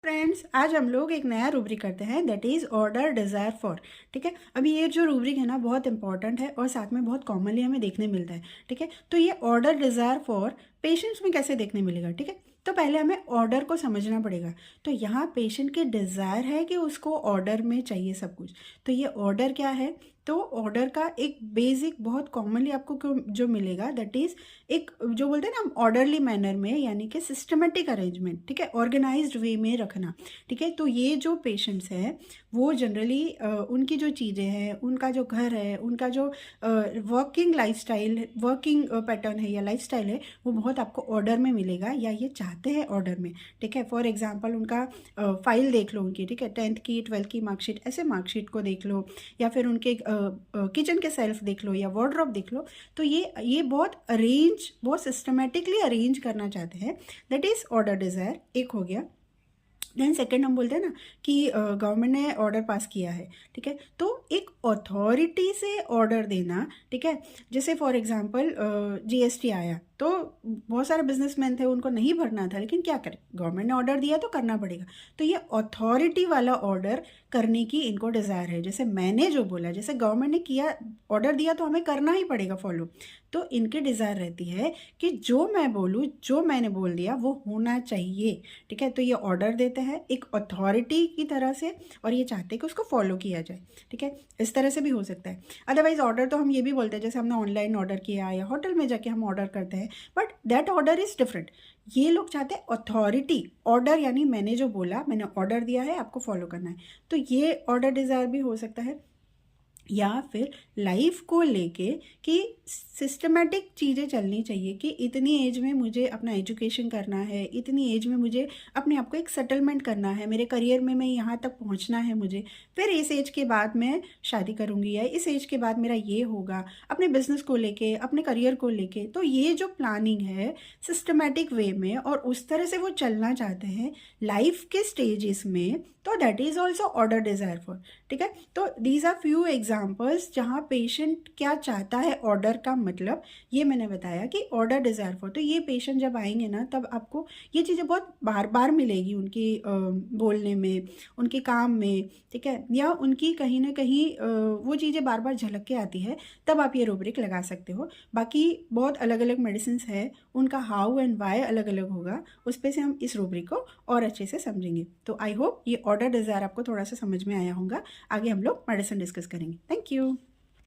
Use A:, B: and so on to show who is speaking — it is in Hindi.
A: फ्रेंड्स, आज हम लोग एक नया रूब्रिक करते हैं, that is order desire for. ठीक है, अभी ये जो रूब्रिक है ना बहुत इंपॉर्टेंट है और साथ में बहुत कॉमनली हमें देखने मिलता है। ठीक है, तो ये ऑर्डर डिज़ायर फॉर पेशेंट्स में कैसे देखने मिलेगा? ठीक है, तो पहले हमें ऑर्डर को समझना पड़ेगा। तो यहाँ पेशेंट की डिज़ायर है कि उसको ऑर्डर में चाहिए सब कुछ। तो ये ऑर्डर क्या है? तो ऑर्डर का एक बेसिक बहुत कॉमनली आपको जो मिलेगा दैट इज़ एक जो बोलते हैं ना हम ऑर्डरली मैनर में, यानी कि सिस्टमेटिक अरेंजमेंट। ठीक है, ऑर्गेनाइज्ड वे में रखना। ठीक है, तो ये जो पेशेंट्स हैं वो जनरली उनकी जो चीज़ें हैं, उनका जो घर है, उनका जो वर्किंग लाइफस्टाइल, वर्किंग पैटर्न है या लाइफस्टाइल है, वो बहुत आपको ऑर्डर में मिलेगा या ये चाहते हैं ऑर्डर में। ठीक है, फॉर एग्जांपल उनका फाइल देख लो उनकी। ठीक है, 10th की 12th की मार्कशीट, ऐसे मार्कशीट को देख लो, या फिर उनके किचन के सेल्फ देख लो या वार्डरोब देख लो। तो ये बहुत सिस्टमेटिकली अरेंज करना चाहते हैं, दैट इज़ ऑर्डर डिज़ायर। एक हो गया। देन सेकेंड हम बोलते हैं ना कि गवर्नमेंट ने ऑर्डर पास किया है। ठीक है, तो एक अथॉरिटी से ऑर्डर देना। ठीक है, जैसे फॉर एग्जांपल जीएसटी आया तो बहुत सारे बिजनेसमैन थे, उनको नहीं भरना था, लेकिन क्या करें, गवर्नमेंट ने ऑर्डर दिया तो करना पड़ेगा। तो ये अथॉरिटी वाला ऑर्डर करने की इनको डिज़ायर है। जैसे मैंने जो बोला, जैसे गवर्नमेंट ने किया, ऑर्डर दिया तो हमें करना ही पड़ेगा फॉलो। तो इनकी डिज़ायर रहती है कि जो मैं बोलूँ, जो मैंने बोल दिया वो होना चाहिए। ठीक है, तो ये ऑर्डर देते हैं एक अथॉरिटी की तरह से, और ये चाहते हैं कि उसको फॉलो किया जाए। ठीक है, इस तरह से भी हो सकता है। अदरवाइज ऑर्डर तो हम ये भी बोलते हैं, जैसे हमने ऑनलाइन ऑर्डर किया या होटल में जाके हम ऑर्डर करते हैं, but that order is different. ये लोग चाहते हैं अथॉरिटी ऑर्डर, यानी मैंने जो बोला, मैंने ऑर्डर दिया है, आपको फॉलो करना है। तो ये ऑर्डर डिज़ायर भी हो सकता है। या फिर लाइफ को लेके कि सिस्टमेटिक चीज़ें चलनी चाहिए कि इतनी एज में मुझे अपना एजुकेशन करना है, इतनी एज में मुझे अपने आप को एक सेटलमेंट करना है, मेरे करियर में मैं यहाँ तक पहुँचना है मुझे, फिर इस एज के बाद मैं शादी करूँगी या इस एज के बाद मेरा ये होगा, अपने बिजनेस को लेके, अपने करियर को लेके। तो ये जो प्लानिंग है सिस्टमेटिक वे में, और उस तरह से वो चलना चाहते हैं लाइफ के स्टेजेस में, तो that is also order desire for. ठीक है, तो दीज आर फ्यू एग्जाम्पल्स जहाँ पेशेंट क्या चाहता है ऑर्डर का मतलब ये मैंने बताया कि ऑर्डर डिज़ायर फॉर। तो ये पेशेंट जब आएंगे ना, तब आपको ये चीज़ें बहुत बार बार मिलेगी उनकी बोलने में, उनके काम में। ठीक है, या उनकी कहीं ना कहीं वो चीज़ें बार बार झलक के आती है, तब आप ये रूब्रिक लगा सकते हो। बाकी बहुत अलग अलग मेडिसिन है, उनका हाउ एंड वाई अलग अलग होगा, उस पर से हम इस रूब्रिक को और अच्छे से समझेंगे। तो आई होप ये ऑर्डर डिज़ायर आपको थोड़ा सा समझ में आया होगा। आगे हम लोग मेडिसिन डिस्कस करेंगे। Thank you.